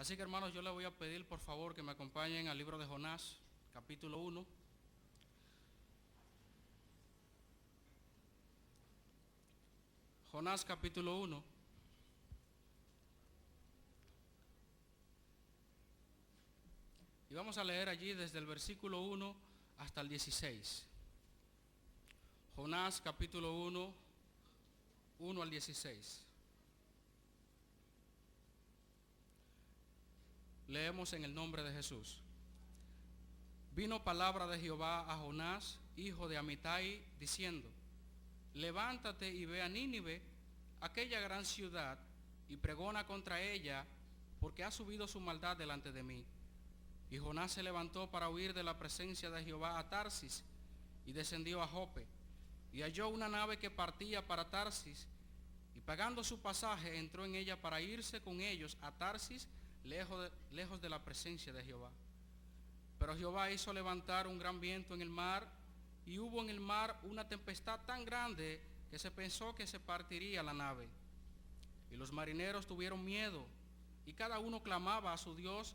Así que hermanos, yo les voy a pedir por favor que me acompañen al libro de Jonás, capítulo 1. Jonás capítulo 1. Y vamos a leer allí desde el versículo 1 hasta el 16. Jonás capítulo 1, 1 al 16. Leemos en el nombre de Jesús. Vino palabra de Jehová a Jonás, hijo de Amitai, diciendo: levántate y ve a Nínive, aquella gran ciudad, y pregona contra ella, porque ha subido su maldad delante de mí. Y Jonás se levantó para huir de la presencia de Jehová a Tarsis, y descendió a Jope, y halló una nave que partía para Tarsis, y pagando su pasaje entró en ella para irse con ellos a Tarsis, lejos de la presencia de Jehová. Pero Jehová hizo levantar un gran viento en el mar, y hubo en el mar una tempestad tan grande que se pensó que se partiría la nave. Y los marineros tuvieron miedo, y cada uno clamaba a su Dios,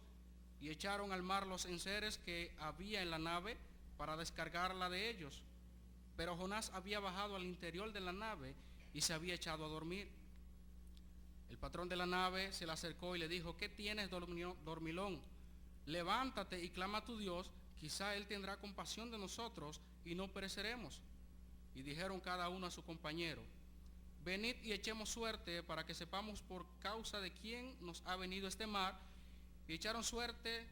y echaron al mar los enseres que había en la nave para descargarla de ellos. Pero Jonás había bajado al interior de la nave y se había echado a dormir. El patrón de la nave se le acercó y le dijo: ¿qué tienes, dormilón? Levántate y clama a tu Dios, quizá Él tendrá compasión de nosotros y no pereceremos. Y dijeron cada uno a su compañero: venid y echemos suerte para que sepamos por causa de quién nos ha venido este mar. Y echaron suerte,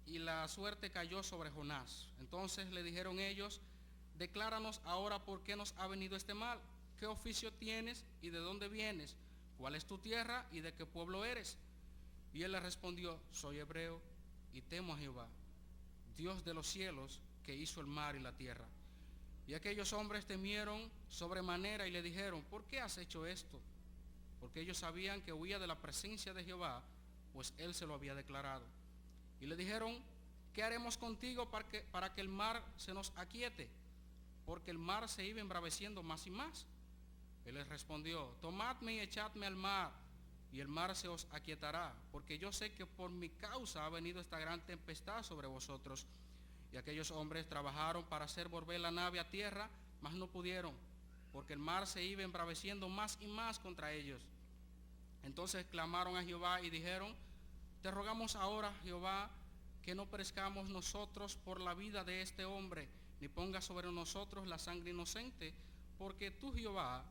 y la suerte cayó sobre Jonás. Entonces le dijeron ellos: decláranos ahora por qué nos ha venido este mal. ¿Qué oficio tienes y de dónde vienes? ¿Cuál es tu tierra y de qué pueblo eres? Y él le respondió: soy hebreo y temo a Jehová, Dios de los cielos, que hizo el mar y la tierra. Y aquellos hombres temieron sobremanera y le dijeron: ¿por qué has hecho esto? Porque ellos sabían que huía de la presencia de Jehová, pues él se lo había declarado. Y le dijeron: ¿qué haremos contigo para que el mar se nos aquiete? Porque el mar se iba embraveciendo más y más. Él les respondió: tomadme y echadme al mar, y el mar se os aquietará, porque yo sé que por mi causa ha venido esta gran tempestad sobre vosotros. Y aquellos hombres trabajaron para hacer volver la nave a tierra, mas no pudieron, porque el mar se iba embraveciendo más y más contra ellos. Entonces clamaron a Jehová y dijeron: te rogamos ahora, Jehová, que no perezcamos nosotros por la vida de este hombre, ni ponga sobre nosotros la sangre inocente, porque tú, Jehová,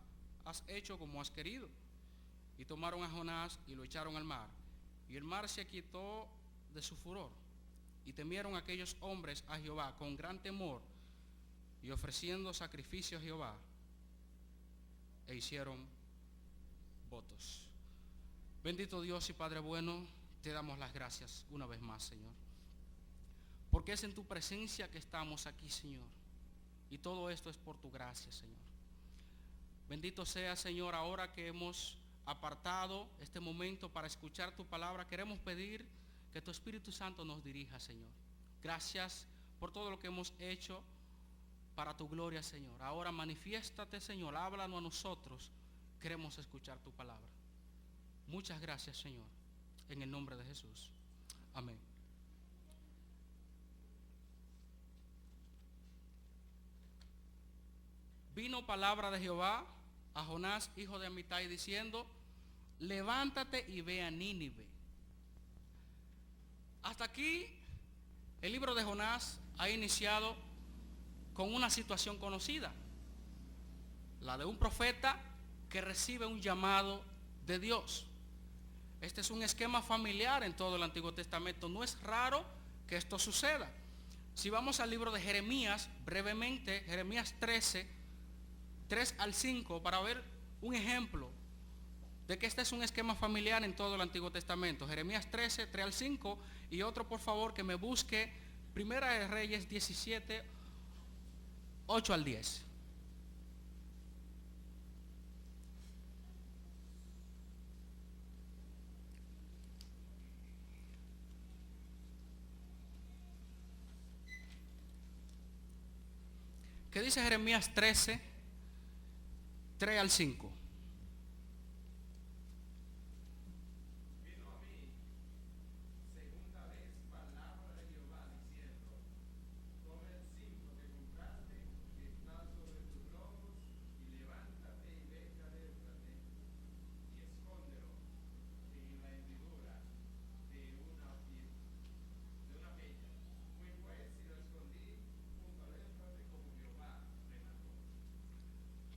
has hecho como has querido. Y tomaron a Jonás y lo echaron al mar, y el mar se aquietó de su furor. Y temieron aquellos hombres a Jehová con gran temor, y ofreciendo sacrificio a Jehová, e hicieron votos. Bendito Dios y Padre bueno, te damos las gracias una vez más, Señor, porque es en tu presencia que estamos aquí, Señor, y todo esto es por tu gracia, Señor. Bendito sea, Señor, ahora que hemos apartado este momento para escuchar tu palabra, queremos pedir que tu Espíritu Santo nos dirija, Señor. Gracias por todo lo que hemos hecho para tu gloria, Señor. Ahora manifiéstate, Señor, háblanos a nosotros, queremos escuchar tu palabra. Muchas gracias, Señor, en el nombre de Jesús. Amén. Vino palabra de Jehová a Jonás, hijo de Amitai, diciendo: levántate y ve a Nínive. Hasta aquí el libro de Jonás ha iniciado con una situación conocida, la de un profeta que recibe un llamado de Dios. Este es un esquema familiar en todo el Antiguo Testamento. No es raro que esto suceda. Si vamos al libro de Jeremías, brevemente, Jeremías 13, 3 al 5, para ver un ejemplo de que este es un esquema familiar en todo el Antiguo Testamento. Jeremías 13, 3 al 5, y otro por favor que me busque Primera de Reyes 17, 8 al 10. ¿Qué dice Jeremías 13, 3 al 5?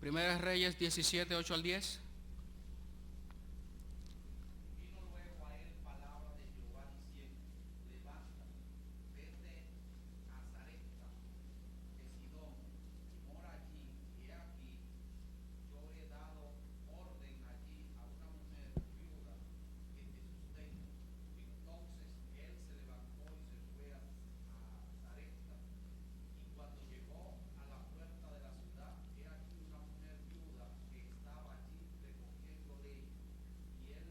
Primera de Reyes 17, 8 al 10. Vino luego a él palabra de Jehová diciendo: levántate, vete a Sarepta de Sidón, y mora allí, y he aquí, yo he dado orden allí a una mujer viuda que te sustente. Entonces él se levantó y se fue a Sarepta, y cuando llegó a la puerta de la ciudad, he aquí una mujer viuda que estaba allí recogiendo leña, y él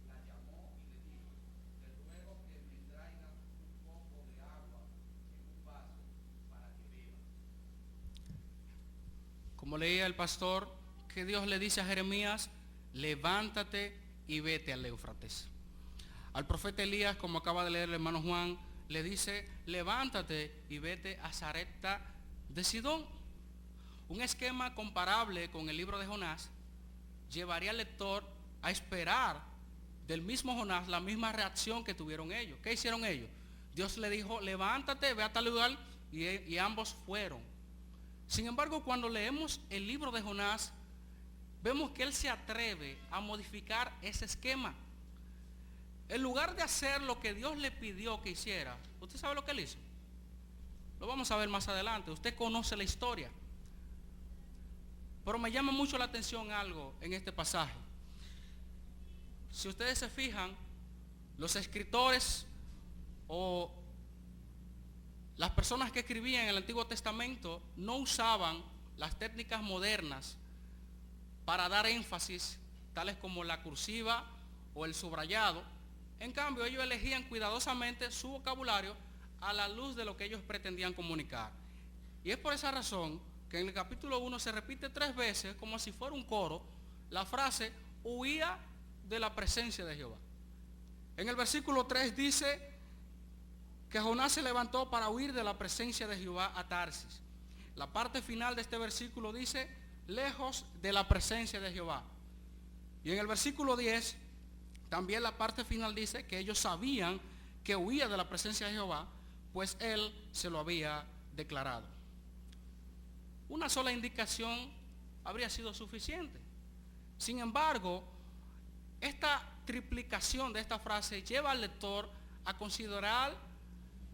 la llamó y le dijo: te ruego que me traigas un poco de agua en un vaso para que beba. Como leía el pastor, que Dios le dice a Jeremías: levántate y vete al Éufrates. Al profeta Elías, como acaba de leer el hermano Juan, le dice: levántate y vete a Sarepta de Sidón. Un esquema comparable con el libro de Jonás llevaría al lector a esperar del mismo Jonás la misma reacción que tuvieron ellos. ¿Qué hicieron ellos? Dios le dijo: levántate, ve a tal lugar, y ambos fueron. Sin embargo, cuando leemos el libro de Jonás, vemos que él se atreve a modificar ese esquema. En lugar de hacer lo que Dios le pidió que hiciera, ¿usted sabe lo que él hizo? Lo vamos a ver más adelante. Usted conoce la historia. Pero me llama mucho la atención algo en este pasaje. Si ustedes se fijan, los escritores o las personas que escribían en el Antiguo Testamento no usaban las técnicas modernas para dar énfasis, tales como la cursiva o el subrayado. En cambio, ellos elegían cuidadosamente su vocabulario a la luz de lo que ellos pretendían comunicar. Y es por esa razón que en el capítulo 1 se repite 3 veces, como si fuera un coro, la frase: huía de la presencia de Jehová. En el versículo 3 dice que Jonás se levantó para huir de la presencia de Jehová a Tarsis. La parte final de este versículo dice: lejos de la presencia de Jehová. Y en el versículo 10 también la parte final dice que ellos sabían que huía de la presencia de Jehová, pues él se lo había declarado. Una sola indicación habría sido suficiente. Sin embargo, esta triplicación de esta frase lleva al lector a considerar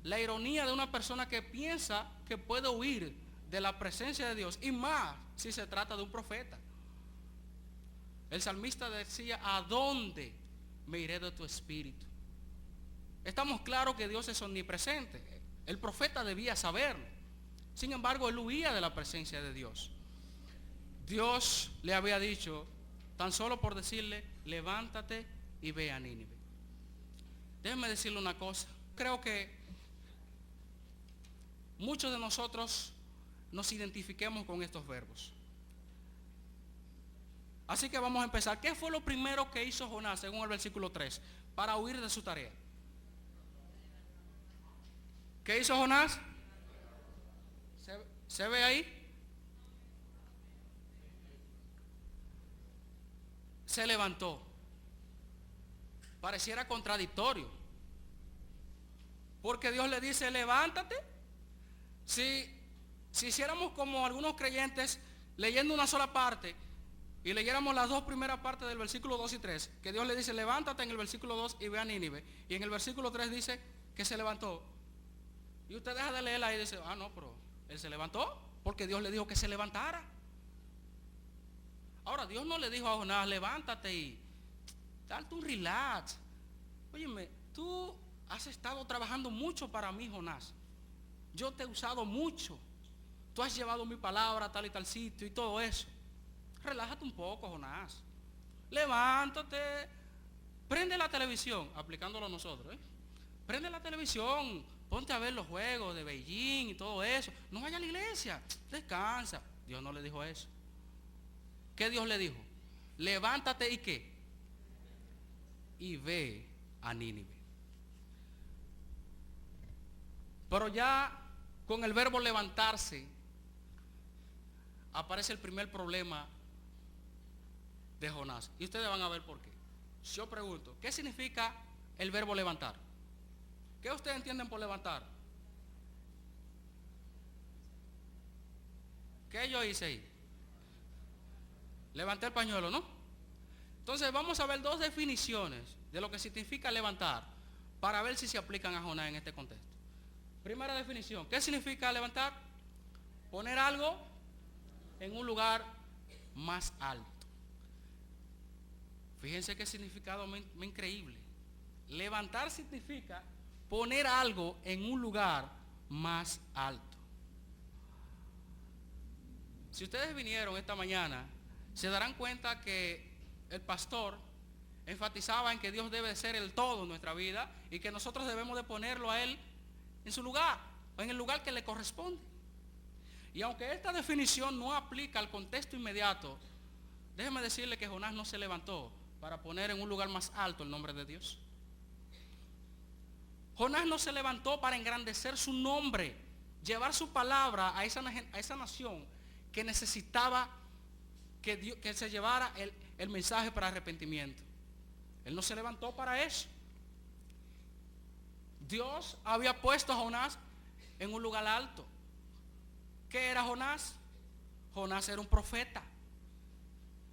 la ironía de una persona que piensa que puede huir de la presencia de Dios, y más si se trata de un profeta. El salmista decía: ¿a dónde me iré de tu espíritu? Estamos claros que Dios es omnipresente. El profeta debía saberlo. Sin embargo, él huía de la presencia de Dios. Dios le había dicho, tan solo por decirle: levántate y ve a Nínive. Déjenme decirle una cosa. Creo que muchos de nosotros nos identifiquemos con estos verbos. Así que vamos a empezar. ¿Qué fue lo primero que hizo Jonás, según el versículo 3, para huir de su tarea? ¿Qué hizo Jonás? ¿Se ve ahí? Se levantó. Pareciera contradictorio, porque Dios le dice: levántate. Si hiciéramos como algunos creyentes, leyendo una sola parte, y leyéramos las 2 primeras partes del versículo 2 y 3, que Dios le dice: levántate en el versículo 2 y ve a Nínive, y en el versículo 3 dice que se levantó, y usted deja de leerla y dice: no, pero él se levantó porque Dios le dijo que se levantara. Ahora, Dios no le dijo a Jonás: levántate y darte un relax. Óyeme, tú has estado trabajando mucho para mí, Jonás. Yo te he usado mucho. Tú has llevado mi palabra a tal y tal sitio y todo eso. Relájate un poco, Jonás. Levántate. Prende la televisión, aplicándolo a nosotros, Prende la televisión. Ponte a ver los juegos de Beijing y todo eso. No vaya a la iglesia. Descansa. Dios no le dijo eso. ¿Qué Dios le dijo? Levántate y ¿qué? Y ve a Nínive. Pero ya con el verbo levantarse aparece el primer problema de Jonás. Y ustedes van a ver por qué. Yo pregunto, ¿qué significa el verbo levantar? ¿Qué ustedes entienden por levantar? ¿Qué yo hice ahí? Levanté el pañuelo, ¿no? Entonces vamos a ver dos definiciones de lo que significa levantar para ver si se aplican a Jonás en este contexto. Primera definición, ¿qué significa levantar? Poner algo en un lugar más alto. Fíjense qué significado más increíble. Levantar significa poner algo en un lugar más alto. Si ustedes vinieron esta mañana, se darán cuenta que el pastor enfatizaba en que Dios debe ser el todo en nuestra vida y que nosotros debemos de ponerlo a Él en su lugar, o en el lugar que le corresponde. Y aunque esta definición no aplica al contexto inmediato, déjeme decirle que Jonás no se levantó para poner en un lugar más alto el nombre de Dios. Jonás no se levantó para engrandecer su nombre, llevar su palabra a esa nación que necesitaba que se llevara el mensaje para arrepentimiento. Él no se levantó para eso. Dios había puesto a Jonás en un lugar alto. ¿Qué era Jonás? Jonás era un profeta.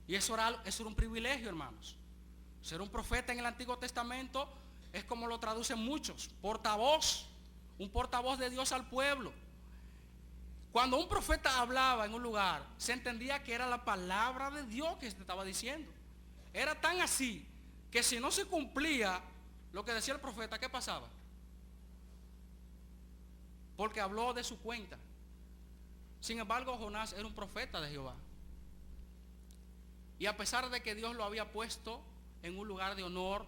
Y eso era un privilegio, hermanos. Ser un profeta en el Antiguo Testamento es como lo traducen muchos, portavoz, un portavoz de Dios al pueblo. Cuando un profeta hablaba en un lugar, se entendía que era la palabra de Dios que se estaba diciendo. Era tan así que si no se cumplía lo que decía el profeta, ¿qué pasaba? Porque habló de su cuenta. Sin embargo, Jonás era un profeta de Jehová. Y a pesar de que Dios lo había puesto en un lugar de honor,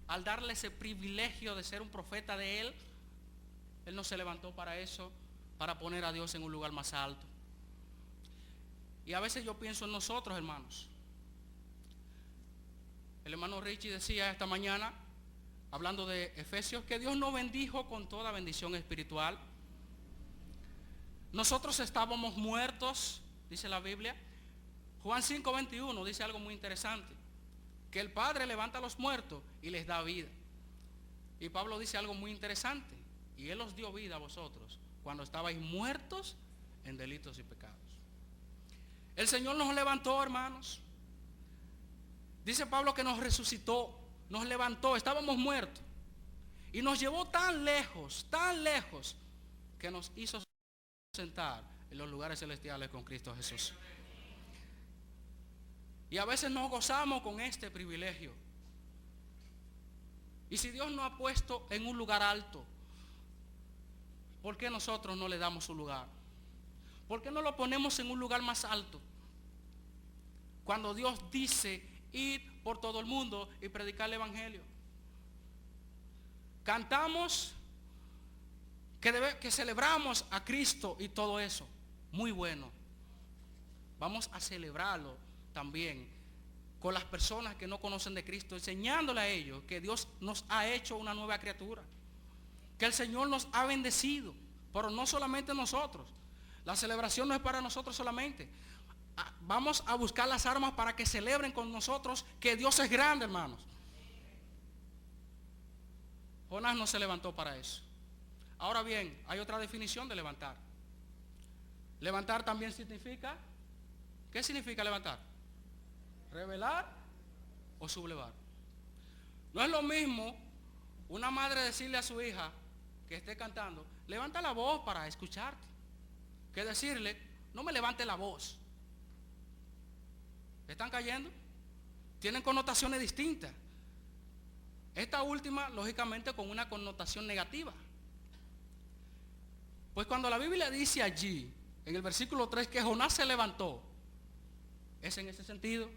al darle ese privilegio de ser un profeta de él no se levantó para eso, para poner a Dios en un lugar más alto. Y a veces yo pienso en nosotros, hermanos. El hermano Richie decía esta mañana, hablando de Efesios, que Dios nos bendijo con toda bendición espiritual. Nosotros estábamos muertos, dice la Biblia. Juan 5:21 dice algo muy interesante, que el Padre levanta a los muertos y les da vida. Y Pablo dice algo muy interesante, y Él os dio vida a vosotros cuando estabais muertos en delitos y pecados. El Señor nos levantó, hermanos. Dice Pablo que nos resucitó, nos levantó, estábamos muertos. Y nos llevó tan lejos, que nos hizo sentar en los lugares celestiales con Cristo Jesús. Y a veces nos gozamos con este privilegio. Y si Dios nos ha puesto en un lugar alto, ¿por qué nosotros no le damos su lugar? ¿Por qué no lo ponemos en un lugar más alto? Cuando Dios dice, ir por todo el mundo y predicar el evangelio. Cantamos que celebramos a Cristo y todo eso. Muy bueno. Vamos a celebrarlo también con las personas que no conocen de Cristo, enseñándole a ellos que Dios nos ha hecho una nueva criatura, que el Señor nos ha bendecido, pero no solamente nosotros. La celebración no es para nosotros solamente. Vamos a buscar las armas para que celebren con nosotros que Dios es grande, hermanos. Jonás no se levantó para eso. Ahora bien, hay otra definición de levantar. Levantar también significa, ¿qué significa levantar? Revelar o sublevar. No es lo mismo una madre decirle a su hija que esté cantando, levanta la voz para escucharte, que decirle, no me levante la voz. ¿Están cayendo? Tienen connotaciones distintas. Esta última, lógicamente, con una connotación negativa. Pues cuando la Biblia dice allí, en el versículo 3, que Jonás se levantó, es en ese sentido.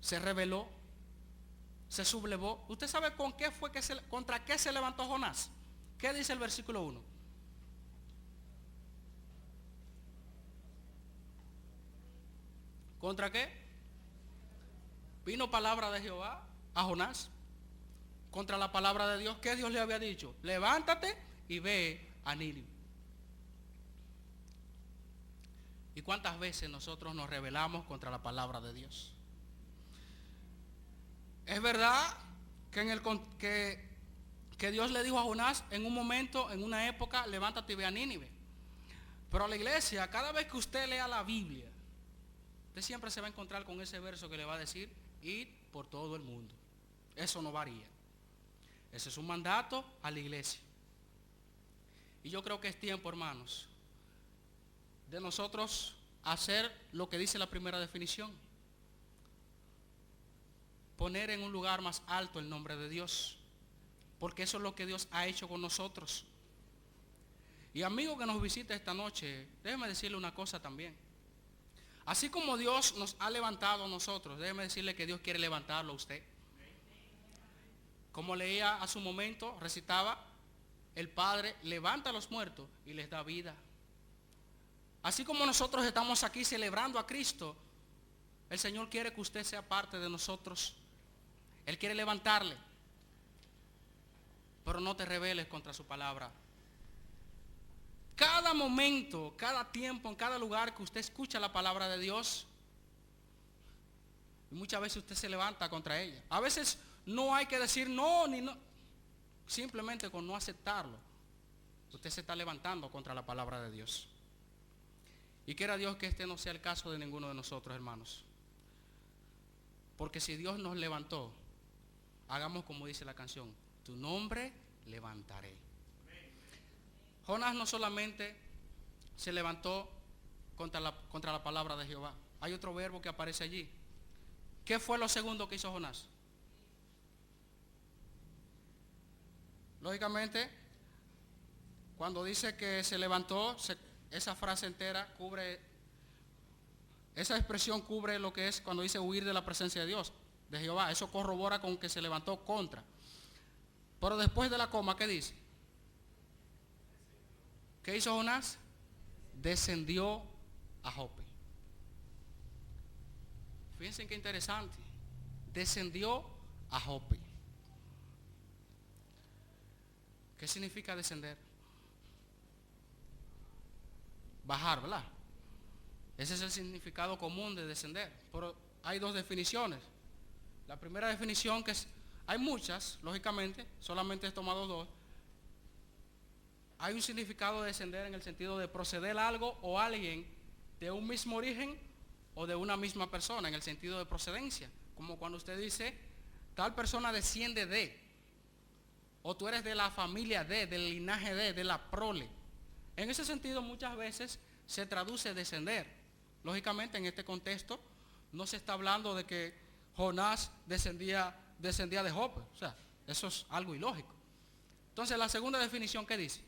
Se rebeló, se sublevó. ¿Usted sabe contra qué se levantó Jonás? ¿Qué dice el versículo 1? ¿Contra qué? Vino palabra de Jehová a Jonás contra la palabra de Dios. ¿Qué Dios le había dicho? Levántate y ve a Nínive. ¿Y cuántas veces nosotros nos rebelamos contra la palabra de Dios? Es verdad que Dios le dijo a Jonás en un momento, en una época, levántate y ve a Nínive. Pero a la iglesia, cada vez que usted lea la Biblia, usted siempre se va a encontrar con ese verso que le va a decir: id por todo el mundo. Eso no varía. Ese es un mandato a la iglesia. Y yo creo que es tiempo, hermanos, de nosotros hacer lo que dice la primera definición: poner en un lugar más alto el nombre de Dios, porque eso es lo que Dios ha hecho con nosotros. Y amigo que nos visita esta noche, déjeme decirle una cosa también. Así como Dios nos ha levantado a nosotros, déjeme decirle que Dios quiere levantarlo a usted. Como leía a su momento, recitaba: el Padre levanta a los muertos y les da vida. Así como nosotros estamos aquí celebrando a Cristo, el Señor quiere que usted sea parte de nosotros. Él quiere levantarle. Pero no te rebeles contra su palabra. Cada momento, cada tiempo, en cada lugar que usted escucha la palabra de Dios, y muchas veces usted se levanta contra ella. A veces no hay que decir no ni no. Simplemente con no aceptarlo, usted se está levantando contra la palabra de Dios. Y quiera Dios que este no sea el caso de ninguno de nosotros, hermanos. Porque si Dios nos levantó, hagamos como dice la canción: tu nombre levantaré. Jonás no solamente se levantó contra la palabra de Jehová. Hay otro verbo que aparece allí. ¿Qué fue lo segundo que hizo Jonás? Lógicamente, cuando dice que se levantó, esa frase entera cubre, esa expresión cubre lo que es cuando dice huir de la presencia de Dios, de Jehová. Eso corrobora con que se levantó contra. Pero después de la coma, ¿qué dice? ¿Qué hizo Jonás? Descendió a Jope. Fíjense qué interesante. Descendió a Jope. ¿Qué significa descender? Bajar, ¿verdad? Ese es el significado común de descender. Pero hay dos definiciones. La primera definición, que es, hay muchas, lógicamente, solamente he tomado dos. Hay un significado de descender en el sentido de proceder a algo o a alguien de un mismo origen o de una misma persona, en el sentido de procedencia. Como cuando usted dice, tal persona desciende de, o tú eres de la familia de, del linaje de la prole. En ese sentido muchas veces se traduce descender. Lógicamente en este contexto no se está hablando de que Jonás descendía de Jope. O sea, eso es algo ilógico. Entonces la segunda definición, ¿qué dice?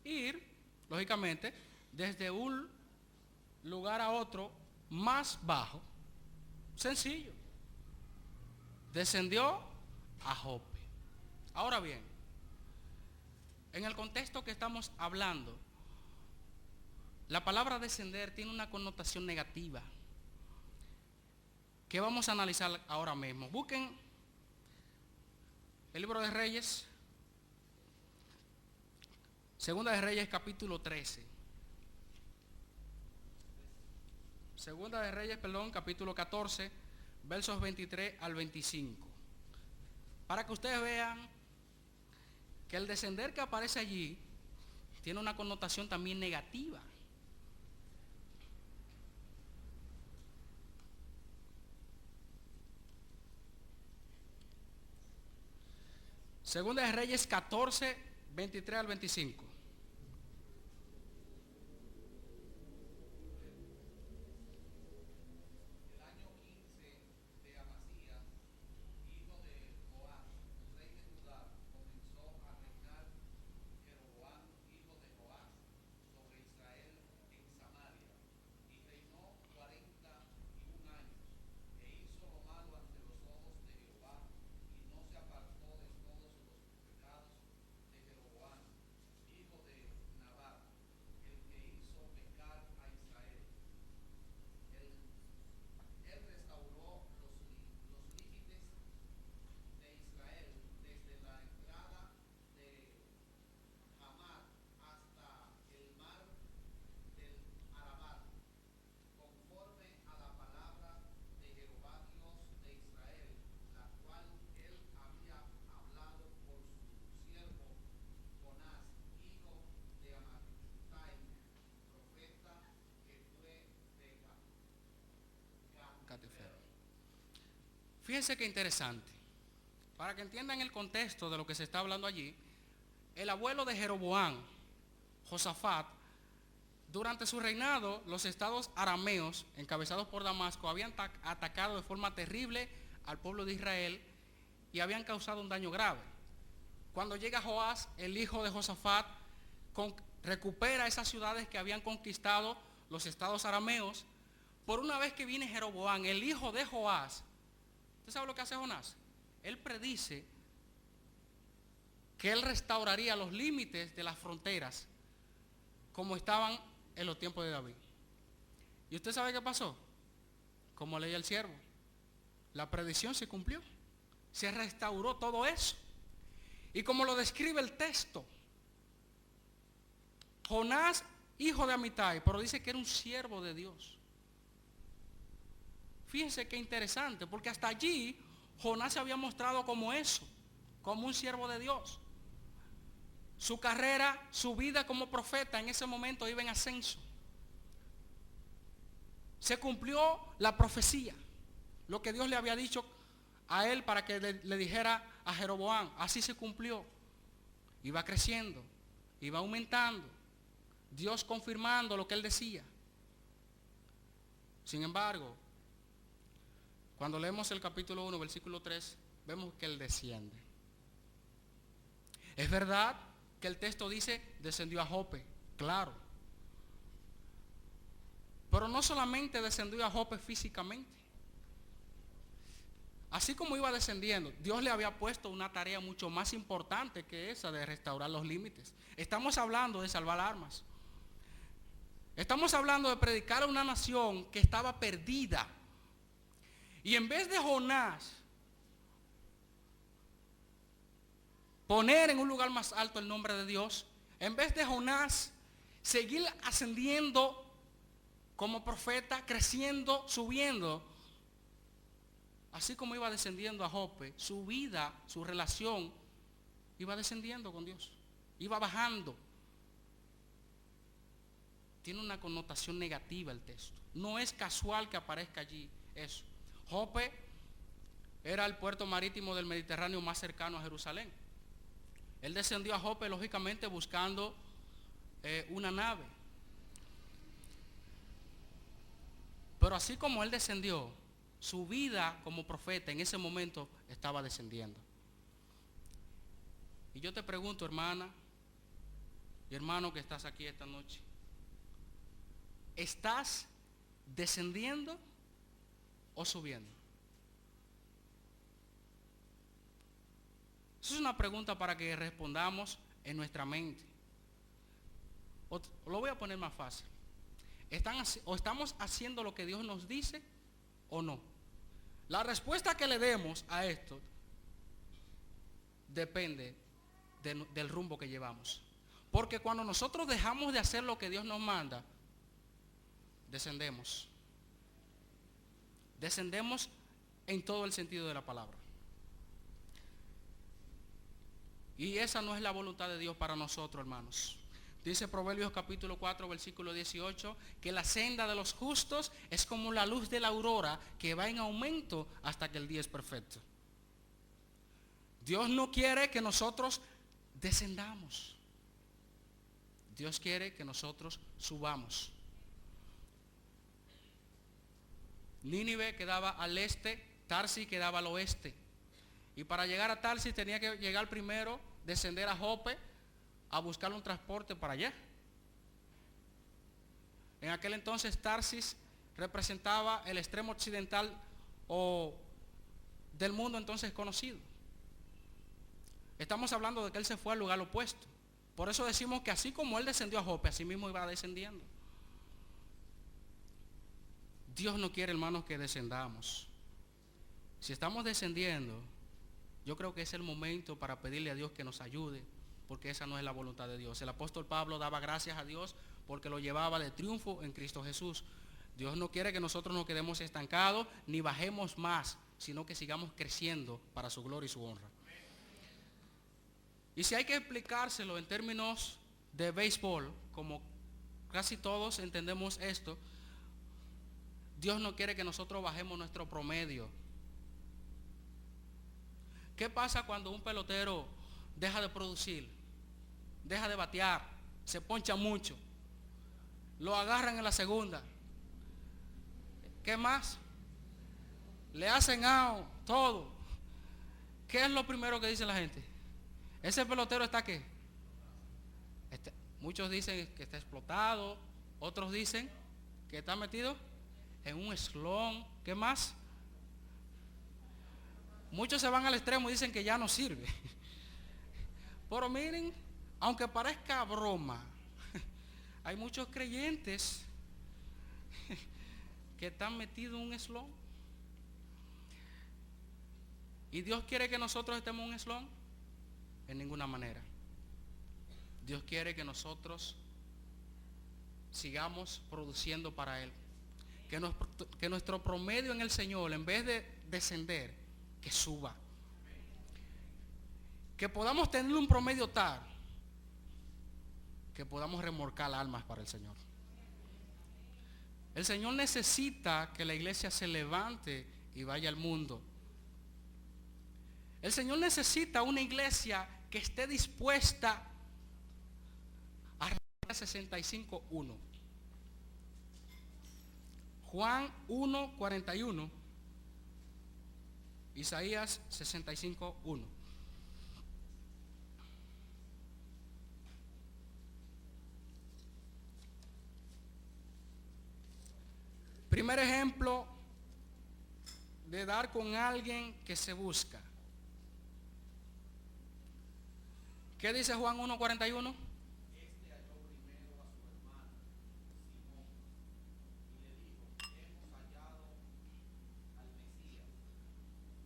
Ir, lógicamente, desde un lugar a otro más bajo. Sencillo. Descendió a Jope. Ahora bien, en el contexto que estamos hablando, la palabra descender tiene una connotación negativa que vamos a analizar ahora mismo. Busquen el libro de Reyes, Segunda de Reyes capítulo 13. Segunda de Reyes, capítulo 14, versos 23 al 25. Para que ustedes vean que el descender que aparece allí tiene una connotación también negativa. Segunda de Reyes 14, 23 al 25. Fíjense qué interesante. Para que entiendan el contexto de lo que se está hablando allí, el abuelo de Jeroboam, Josafat, durante su reinado, los estados arameos, encabezados por Damasco, habían atacado de forma terrible al pueblo de Israel y habían causado un daño grave. Cuando llega Joás, el hijo de Josafat, recupera esas ciudades que habían conquistado los estados arameos. Por una vez que viene Jeroboam, el hijo de Joás, ¿usted sabe lo que hace Jonás? Él predice que él restauraría los límites de las fronteras como estaban en los tiempos de David. ¿Y usted sabe qué pasó? Como leía el siervo, la predicción se cumplió. Se restauró todo eso. Y como lo describe el texto, Jonás, hijo de Amitai, pero dice que era un siervo de Dios. Fíjense qué interesante, porque hasta allí Jonás se había mostrado como eso, como un siervo de Dios. Su carrera, su vida como profeta en ese momento iba en ascenso. Se cumplió la profecía, lo que Dios le había dicho a él para que le dijera a Jeroboam. Así se cumplió. Iba creciendo, iba aumentando, Dios confirmando lo que él decía. Sin embargo, cuando leemos el capítulo 1, versículo 3, vemos que él desciende. Es verdad que el texto dice, descendió a Jope, claro. Pero no solamente descendió a Jope físicamente. Así como iba descendiendo, Dios le había puesto una tarea mucho más importante que esa de restaurar los límites. Estamos hablando de salvar almas. Estamos hablando de predicar a una nación que estaba perdida. Y en vez de Jonás poner en un lugar más alto el nombre de Dios, en vez de Jonás seguir ascendiendo como profeta, creciendo, subiendo, así como iba descendiendo a Jope, su vida, su relación iba descendiendo con Dios, iba bajando. Tiene una connotación negativa el texto. No es casual que aparezca allí eso. Jope era el puerto marítimo del Mediterráneo más cercano a Jerusalén. Él descendió a Jope, lógicamente, buscando una nave. Pero así como él descendió, su vida como profeta en ese momento estaba descendiendo. Y yo te pregunto, hermana y hermano que estás aquí esta noche, ¿estás descendiendo o subiendo? Esa es una pregunta para que respondamos en nuestra mente. Lo voy a poner más fácil. ¿Estamos haciendo lo que Dios nos dice o no? La respuesta que le demos a esto depende del rumbo que llevamos. Porque cuando nosotros dejamos de hacer lo que Dios nos manda, descendemos. Descendemos en todo el sentido de la palabra. Y esa no es la voluntad de Dios para nosotros, hermanos. Dice Proverbios capítulo 4, versículo 18, que la senda de los justos es como la luz de la aurora que va en aumento hasta que el día es perfecto. Dios no quiere que nosotros descendamos. Dios quiere que nosotros subamos. Nínive quedaba al este, Tarsis quedaba al oeste. Y para llegar a Tarsis tenía que llegar primero, descender a Jope, a buscar un transporte para allá. En aquel entonces Tarsis representaba el extremo occidental o del mundo entonces conocido. Estamos hablando de que él se fue al lugar opuesto. Por eso decimos que así como él descendió a Jope, así mismo iba descendiendo. Dios no quiere, hermanos, que descendamos. Si estamos descendiendo, yo creo que es el momento para pedirle a Dios que nos ayude, porque esa no es la voluntad de Dios. El apóstol Pablo daba gracias a Dios porque lo llevaba de triunfo en Cristo Jesús. Dios no quiere que nosotros nos quedemos estancados ni bajemos más, sino que sigamos creciendo para su gloria y su honra. Y si hay que explicárselo en términos de béisbol, como casi todos entendemos esto, Dios no quiere que nosotros bajemos nuestro promedio. ¿Qué pasa cuando un pelotero deja de producir, deja de batear, se poncha mucho, lo agarran en la segunda? ¿Qué más? Le hacen out, todo. ¿Qué es lo primero que dice la gente? Ese pelotero está ¿qué? Muchos dicen que está explotado, otros dicen que está metido en un slump. ¿Qué más? Muchos se van al extremo y dicen que ya no sirve. Pero miren, aunque parezca broma, hay muchos creyentes que están metidos en un slump. ¿Y Dios quiere que nosotros estemos en un slump? En ninguna manera. Dios quiere que nosotros sigamos produciendo para Él. Que nuestro promedio en el Señor, en vez de descender, que suba. Que podamos tener un promedio tal que podamos remolcar almas para el Señor. El Señor necesita que la iglesia se levante y vaya al mundo. El Señor necesita una iglesia que esté dispuesta a 65:1. Juan 1:41. Isaías 65:1. Primer ejemplo de dar con alguien que se busca. ¿Qué dice Juan 1:41? Este halló primero a su hermano Simón y le dijo: hemos hallado al Mesías,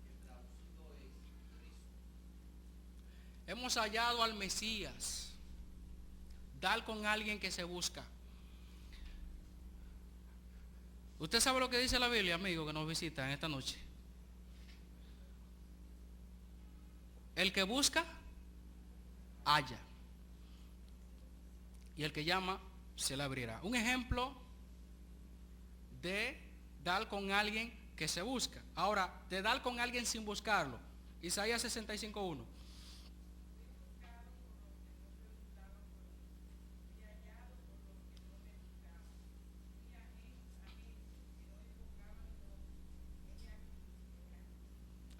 que traducido es Cristo. Hemos hallado al Mesías. Dar con alguien que se busca. ¿Usted sabe lo que dice la Biblia, amigo, que nos visita en esta noche? El que busca, halla. Y el que llama, se le abrirá. Un ejemplo de dar con alguien que se busca. Ahora, de dar con alguien sin buscarlo. Isaías 65:1.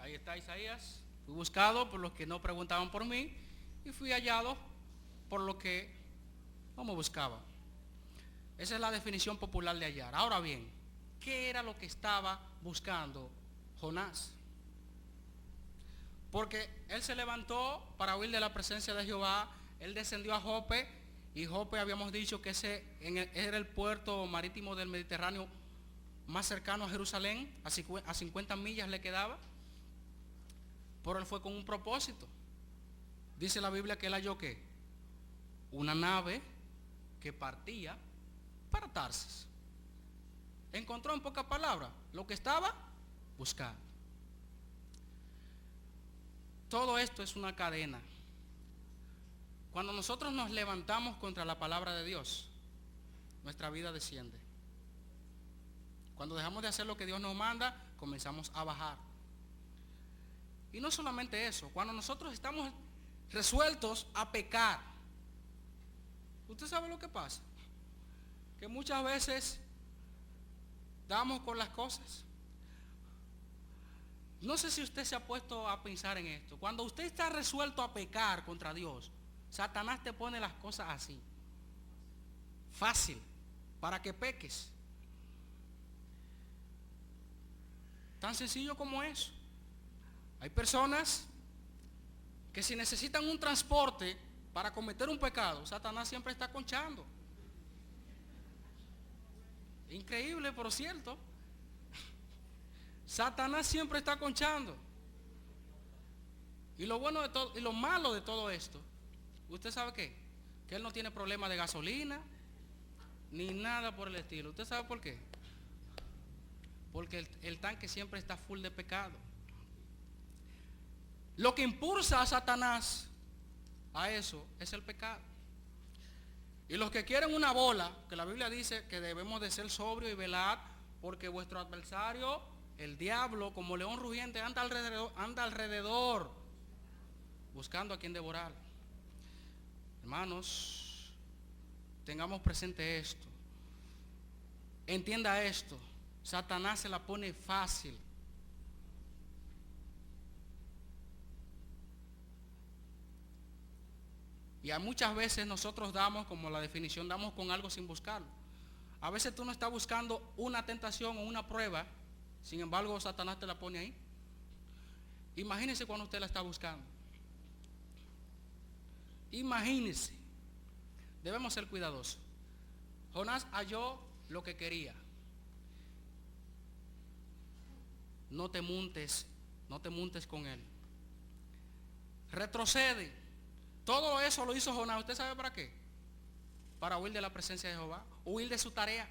Ahí está Isaías. Fui buscado por los que no preguntaban por mí y fui hallado por los que no me buscaban. Esa es la definición popular de hallar. Ahora bien, ¿qué era lo que estaba buscando Jonás? Porque él se levantó para huir de la presencia de Jehová. Él descendió a Jope, y Jope habíamos dicho que era el puerto marítimo del Mediterráneo más cercano a Jerusalén. A 50 millas le quedaba. Pero él fue con un propósito. Dice la Biblia que él halló ¿qué? Una nave que partía para Tarsis. Encontró, en pocas palabras, lo que estaba buscando. Todo esto es una cadena. Cuando nosotros nos levantamos contra la palabra de Dios, nuestra vida desciende. Cuando dejamos de hacer lo que Dios nos manda, comenzamos a bajar. Y no solamente eso, cuando nosotros estamos resueltos a pecar, ¿usted sabe lo que pasa? Que muchas veces damos con las cosas. No sé si usted se ha puesto a pensar en esto. Cuando usted está resuelto a pecar contra Dios, Satanás te pone las cosas así, fácil, para que peques. Tan sencillo como eso. Hay personas que si necesitan un transporte para cometer un pecado, Satanás siempre está conchando. Increíble, pero cierto. Satanás siempre está conchando. Y lo bueno de todo, y lo malo de todo esto, ¿usted sabe qué? Que él no tiene problema de gasolina, ni nada por el estilo. ¿Usted sabe por qué? Porque el tanque siempre está full de pecado. Lo que impulsa a Satanás a eso es el pecado. Y los que quieren una bola, que la Biblia dice que debemos de ser sobrios y velar, porque vuestro adversario, el diablo, como león rugiente, anda alrededor buscando a quien devorar. Hermanos, tengamos presente esto. Entienda esto. Satanás se la pone fácil. Y a muchas veces nosotros damos, como la definición, damos con algo sin buscarlo. A veces tú no estás buscando una tentación o una prueba, sin embargo Satanás te la pone ahí. Imagínese cuando usted la está buscando. Imagínese. Debemos ser cuidadosos. Jonás halló lo que quería. No te montes con él. Retrocede. Todo eso lo hizo Jonás. ¿Usted sabe para qué? Para huir de la presencia de Jehová, huir de su tarea.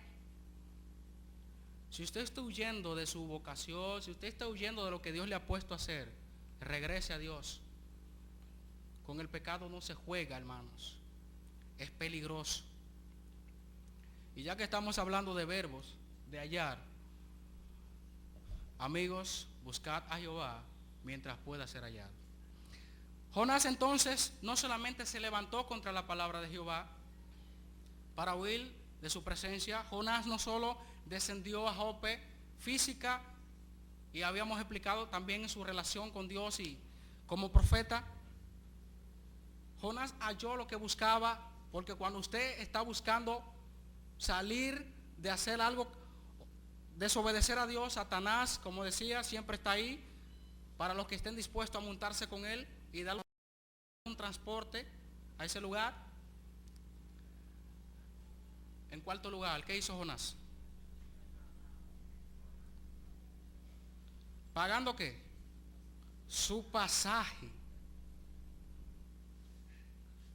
Si usted está huyendo de su vocación, si usted está huyendo de lo que Dios le ha puesto a hacer, regrese a Dios. Con el pecado no se juega, hermanos. Es peligroso. Y ya que estamos hablando de verbos, de hallar, amigos, buscad a Jehová mientras pueda ser hallado. Jonás entonces no solamente se levantó contra la palabra de Jehová para huir de su presencia. Jonás no solo descendió a Jope física, y habíamos explicado también en su relación con Dios y como profeta. Jonás halló lo que buscaba, porque cuando usted está buscando salir de hacer algo, desobedecer a Dios, Satanás, como decía, siempre está ahí para los que estén dispuestos a montarse con él y darle un transporte a ese lugar. En cuarto lugar, ¿qué hizo Jonás? ¿Pagando qué? Su pasaje.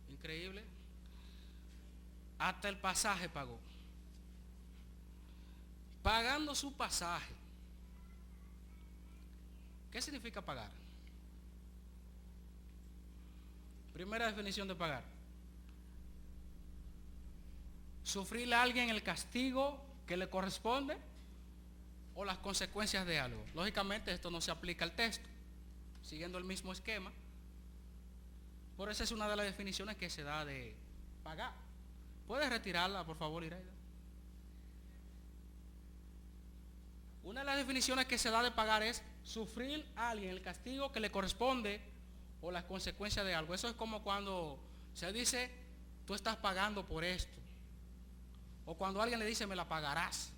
Increíble. Hasta el pasaje pagó. Pagando su pasaje. ¿Qué significa pagar? Primera definición de pagar. Sufrirle a alguien el castigo que le corresponde o las consecuencias de algo. Lógicamente esto no se aplica al texto, siguiendo el mismo esquema. Por eso es una de las definiciones que se da de pagar. ¿Puedes retirarla, por favor, Iraida? Una de las definiciones que se da de pagar es sufrir a alguien el castigo que le corresponde o las consecuencias de algo. Eso es como cuando se dice, tú estás pagando por esto. O cuando alguien le dice, me la pagarás.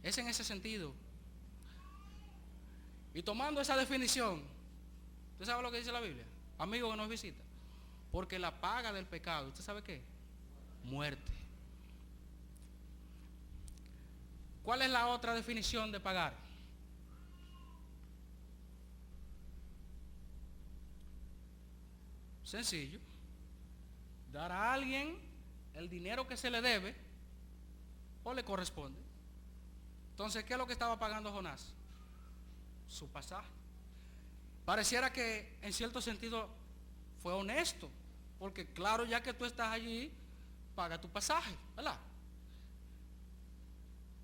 Es en ese sentido. Y tomando esa definición, ¿usted sabe lo que dice la Biblia? Amigo que nos visita. Porque la paga del pecado, ¿usted sabe qué? Muerte. ¿Cuál es la otra definición de pagar? Sencillo. Dar a alguien el dinero que se le debe o le corresponde. Entonces, ¿qué es lo que estaba pagando Jonás? Su pasaje. Pareciera que en cierto sentido fue honesto, porque claro, ya que tú estás allí, paga tu pasaje, ¿verdad?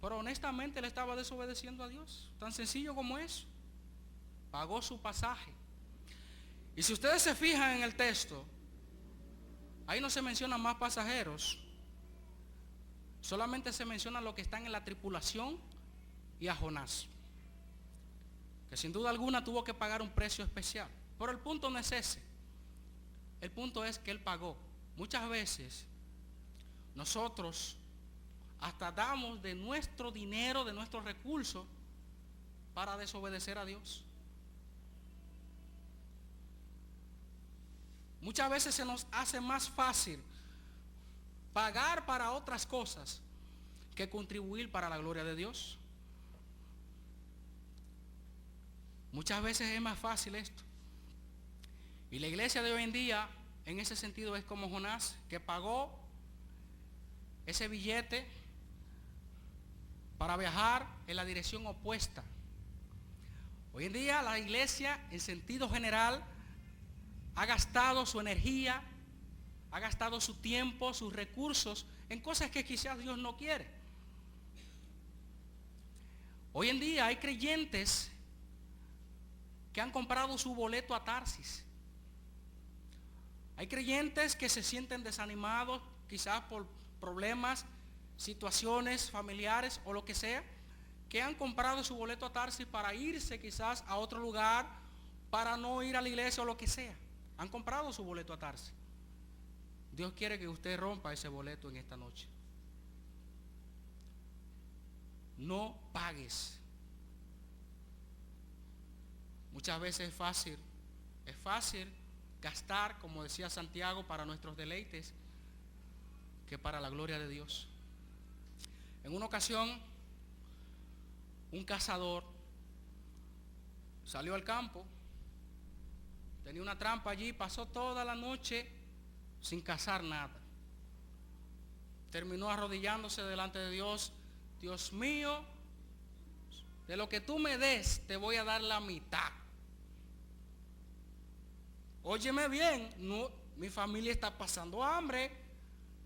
Pero honestamente le estaba desobedeciendo a Dios, tan sencillo como eso. Pagó su pasaje. Y si ustedes se fijan en el texto, ahí no se mencionan más pasajeros, solamente se menciona los que están en la tripulación y a Jonás, que sin duda alguna tuvo que pagar un precio especial. Pero el punto no es ese. El punto es que él pagó. Muchas veces nosotros hasta damos de nuestro dinero, de nuestros recursos, para desobedecer a Dios. Muchas veces se nos hace más fácil pagar para otras cosas que contribuir para la gloria de Dios. Muchas veces es más fácil esto. Y la iglesia de hoy en día, en ese sentido, es como Jonás, que pagó ese billete para viajar en la dirección opuesta. Hoy en día la iglesia, en sentido general, ha gastado su energía, ha gastado su tiempo, sus recursos en cosas que quizás Dios no quiere. Hoy en día hay creyentes que han comprado su boleto a Tarsis. Hay creyentes que se sienten desanimados, quizás por problemas, situaciones familiares o lo que sea, que han comprado su boleto a Tarsis para irse quizás a otro lugar, para no ir a la iglesia o lo que sea. Han comprado su boleto a Tarsis. Dios quiere que usted rompa ese boleto en esta noche. No pagues. Muchas veces es fácil gastar, como decía Santiago, para nuestros deleites que para la gloria de Dios. En una ocasión, un cazador salió al campo, tenía una trampa allí, pasó toda la noche sin cazar nada. Terminó arrodillándose delante de Dios. Dios mío, de lo que tú me des, te voy a dar la mitad. Óyeme bien, no, mi familia está pasando hambre,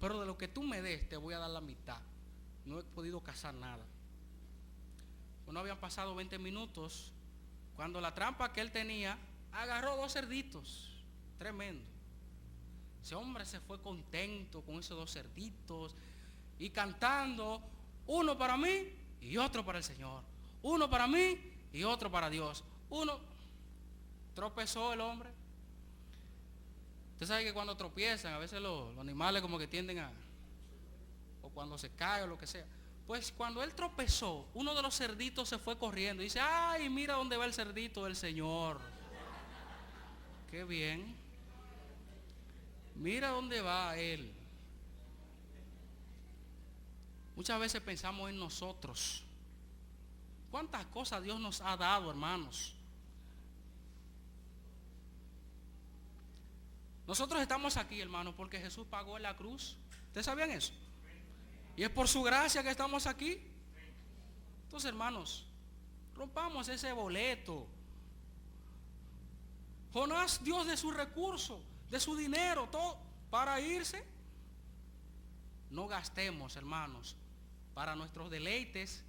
pero de lo que tú me des, te voy a dar la mitad. No he podido cazar nada. No habían pasado 20 minutos cuando la trampa que él tenía agarró 2 cerditos. Tremendo. Ese hombre se fue contento con esos 2 cerditos y cantando, uno para mí y otro para el Señor. Uno para mí y otro para Dios. Tropezó el hombre. Usted sabe que cuando tropiezan, a veces los animales como que tienden a, o cuando se cae o lo que sea. Pues cuando él tropezó, uno de los cerditos se fue corriendo y dice, ay, mira dónde va el cerdito del Señor. Qué bien. Mira dónde va él. Muchas veces pensamos en nosotros. ¿Cuántas cosas Dios nos ha dado, hermanos? Nosotros estamos aquí, hermanos, porque Jesús pagó en la cruz. ¿Ustedes sabían eso? Y es por su gracia que estamos aquí. Entonces, hermanos, rompamos ese boleto. Jonás dio de su recurso, de su dinero, todo para irse. No gastemos, hermanos, para nuestros deleites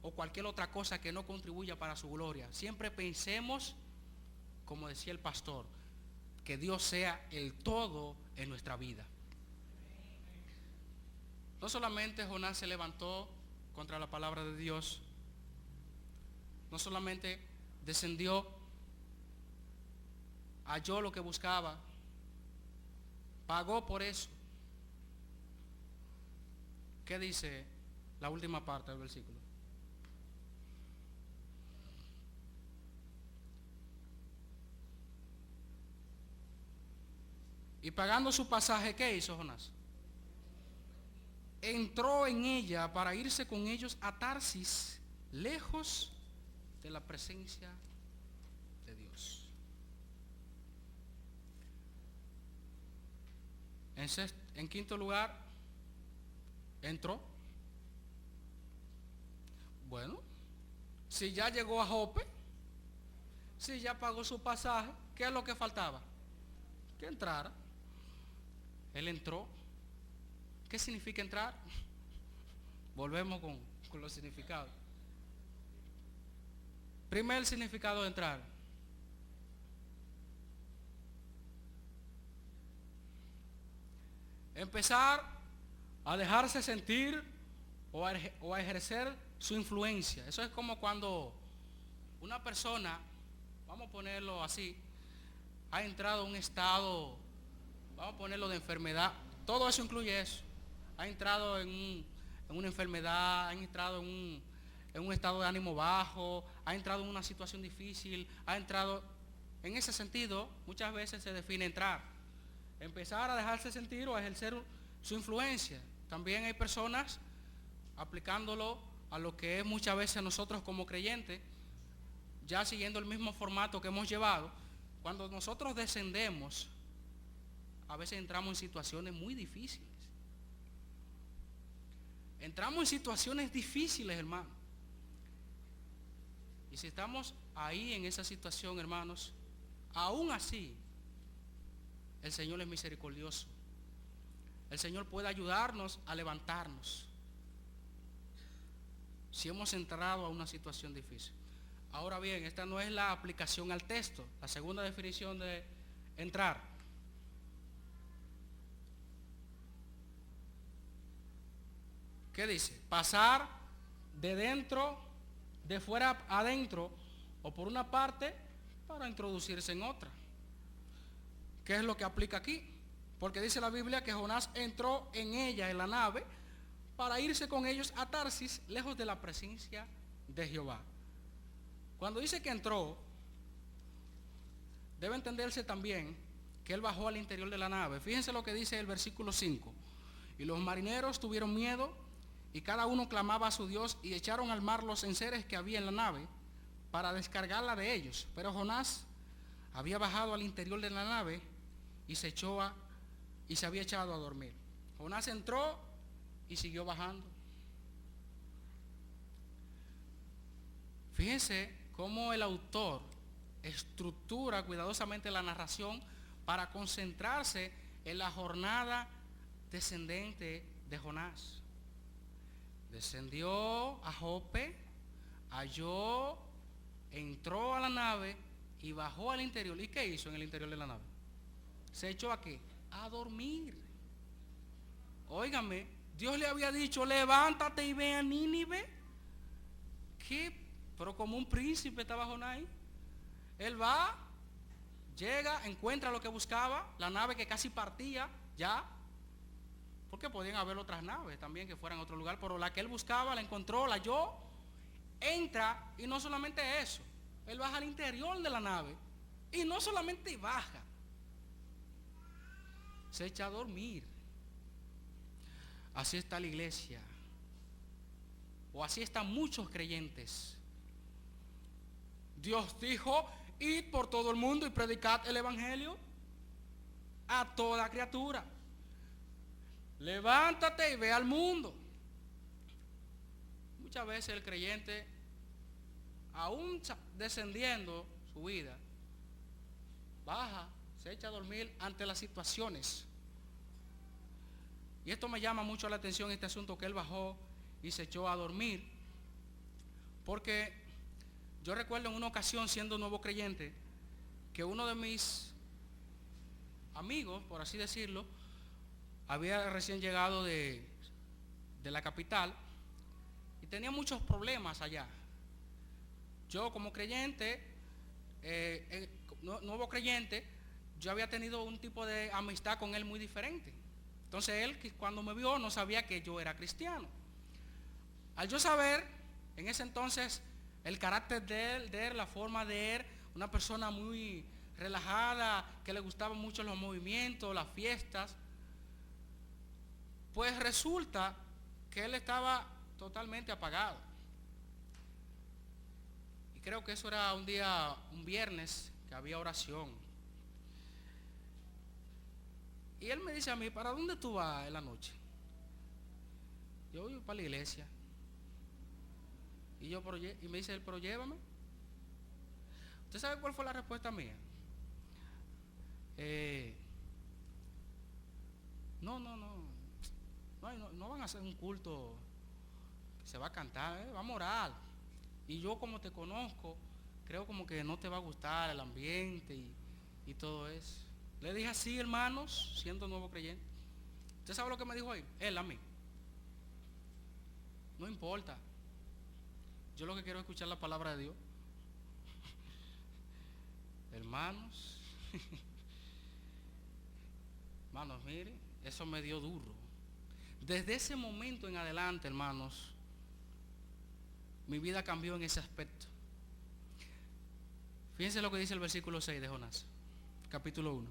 o cualquier otra cosa que no contribuya para su gloria. Siempre pensemos, como decía el pastor, que Dios sea el todo en nuestra vida. No solamente Jonás se levantó contra la palabra de Dios, no solamente descendió, halló lo que buscaba, pagó por eso. ¿Qué dice la última parte del versículo? Y pagando su pasaje, ¿qué hizo Jonás? Entró en ella para irse con ellos a Tarsis, lejos de la presencia de Dios. En quinto lugar, entró. Bueno, si ya llegó a Jope, si ya pagó su pasaje, ¿qué es lo que faltaba? Que entrara. Él entró. ¿Qué significa entrar? Volvemos con los significados. Primer significado de entrar. Empezar a dejarse sentir o a ejercer su influencia. Eso es como cuando una persona, vamos a ponerlo así, ha entrado en un estado, vamos a ponerlo de enfermedad. Todo eso incluye eso. Ha entrado en una enfermedad, ha entrado en un estado de ánimo bajo, ha entrado en una situación difícil, ha entrado, en ese sentido, muchas veces se define entrar. Empezar a dejarse sentir o a ejercer su influencia. También hay personas aplicándolo a lo que es muchas veces nosotros como creyentes, ya siguiendo el mismo formato que hemos llevado. Cuando nosotros descendemos, a veces entramos en situaciones muy difíciles. Entramos en situaciones difíciles, hermano. Y si estamos ahí en esa situación, hermanos, aún así, el Señor es misericordioso. El Señor puede ayudarnos a levantarnos si hemos entrado a una situación difícil. Ahora bien, esta no es la aplicación al texto. La segunda definición de entrar. ¿Qué dice? Pasar de dentro, de fuera adentro, o por una parte para introducirse en otra. ¿Qué es lo que aplica aquí? Porque dice la Biblia que Jonás entró en ella, en la nave, para irse con ellos a Tarsis, lejos de la presencia de Jehová. Cuando dice que entró, debe entenderse también que él bajó al interior de la nave. Fíjense lo que dice el versículo 5. Y los marineros tuvieron miedo, y cada uno clamaba a su Dios, y echaron al mar los enseres que había en la nave para descargarla de ellos. Pero Jonás había bajado al interior de la nave y se había echado a dormir. Jonás entró y siguió bajando. Fíjense cómo el autor estructura cuidadosamente la narración para concentrarse en la jornada descendente de Jonás. Descendió a Jope, halló, entró a la nave y bajó al interior. ¿Y qué hizo en el interior de la nave? ¿Se echó a qué? A dormir. Óigame, Dios le había dicho, levántate y ve a Nínive. ¿Qué? Pero como un príncipe estaba Jonás ahí. Él va, llega, encuentra lo que buscaba, la nave que casi partía ya, porque podían haber otras naves también que fueran a otro lugar, pero la que él buscaba la encontró, la halló, entra, y no solamente eso, él baja al interior de la nave, y no solamente baja, se echa a dormir. Así está la iglesia, o así están muchos creyentes. Dios dijo, id por todo el mundo y predicad el evangelio a toda criatura. Levántate y ve al mundo. Muchas veces el creyente, aún descendiendo su vida, baja, se echa a dormir ante las situaciones. Y esto me llama mucho la atención, este asunto que él bajó y se echó a dormir, porque yo recuerdo en una ocasión, siendo nuevo creyente, que uno de mis amigos, por así decirlo, había recién llegado de la capital y tenía muchos problemas allá. Yo como creyente, nuevo creyente, yo había tenido un tipo de amistad con él muy diferente. Entonces él, cuando me vio, no sabía que yo era cristiano. Al yo saber, en ese entonces, el carácter de él, la forma de él, una persona muy relajada, que le gustaban mucho los movimientos, las fiestas, pues resulta que él estaba totalmente apagado. Y creo que eso era un viernes, que había oración. Y él me dice a mí, ¿para dónde tú vas en la noche? Yo voy para la iglesia. Y me dice él, pero llévame. ¿Usted sabe cuál fue la respuesta mía? No van a hacer un culto que se va a cantar, vamos a orar. Y yo, como te conozco, creo como que no te va a gustar el ambiente y todo eso. Le dije así, hermanos, siendo nuevo creyente. ¿Usted sabe lo que me dijo él a mí? No importa. Yo lo que quiero es escuchar la palabra de Dios. Hermanos, hermanos, mire, eso me dio duro. Desde ese momento en adelante, hermanos, mi vida cambió en ese aspecto. Fíjense lo que dice el versículo 6 de Jonás, capítulo 1.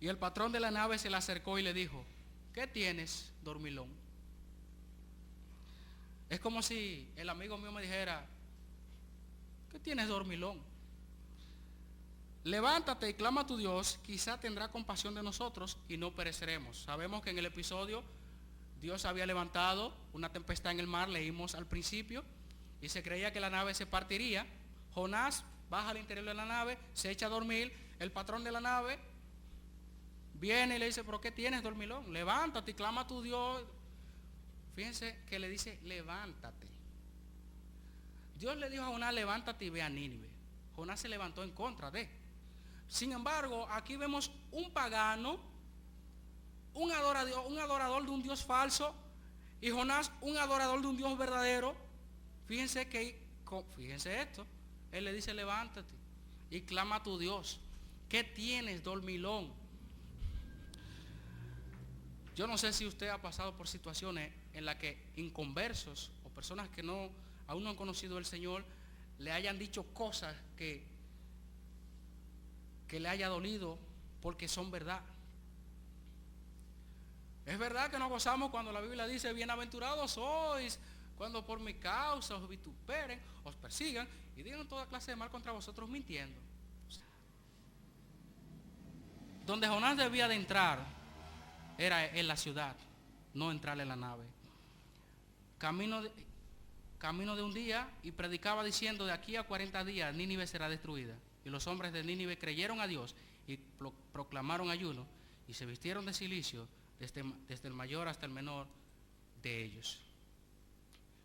Y el patrón de la nave se le acercó y le dijo, ¿qué tienes, dormilón? Es como si el amigo mío me dijera, ¿qué tienes, dormilón? Levántate y clama a tu Dios, quizá tendrá compasión de nosotros y no pereceremos. Sabemos que en el episodio Dios había levantado una tempestad en el mar, leímos al principio, y se creía que la nave se partiría. Jonás baja al interior de la nave, se echa a dormir, el patrón de la nave viene y le dice, ¿pero qué tienes, dormilón? Levántate y clama a tu Dios. Fíjense que le dice, levántate. Dios le dijo a Jonás, levántate y ve a Nínive. Jonás se levantó en contra de. Sin embargo, aquí vemos un pagano, un adorador de un Dios falso, y Jonás, un adorador de un Dios verdadero. Fíjense esto. Él le dice, levántate y clama a tu Dios. ¿Qué tienes, dormilón? Yo no sé si usted ha pasado por situaciones en las que inconversos o personas que aún no han conocido al Señor le hayan dicho cosas que le haya dolido porque son verdad. Es verdad que nos gozamos cuando la Biblia dice, bienaventurados sois cuando por mi causa os vituperen, os persigan y digan toda clase de mal contra vosotros mintiendo. Donde Jonás debía de entrar era en la ciudad, no entrar en la nave. Camino de un día, y predicaba diciendo, de aquí a 40 días Nínive será destruida. Y los hombres de Nínive creyeron a Dios y proclamaron ayuno y se vistieron de cilicio desde el mayor hasta el menor de ellos.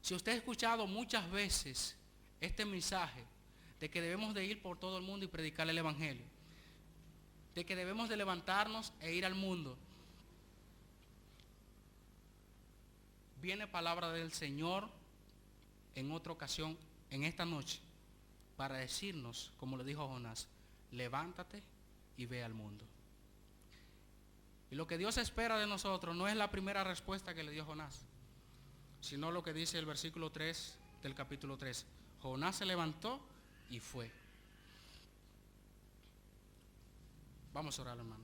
Si usted ha escuchado muchas veces este mensaje de que debemos de ir por todo el mundo y predicar el evangelio, de que debemos de levantarnos e ir al mundo, viene palabra del Señor en otra ocasión, en esta noche, para decirnos, como le dijo Jonás, levántate y ve al mundo. Y lo que Dios espera de nosotros no es la primera respuesta que le dio Jonás, sino lo que dice el versículo 3 del capítulo 3. Jonás se levantó y fue. Vamos a orar, hermano.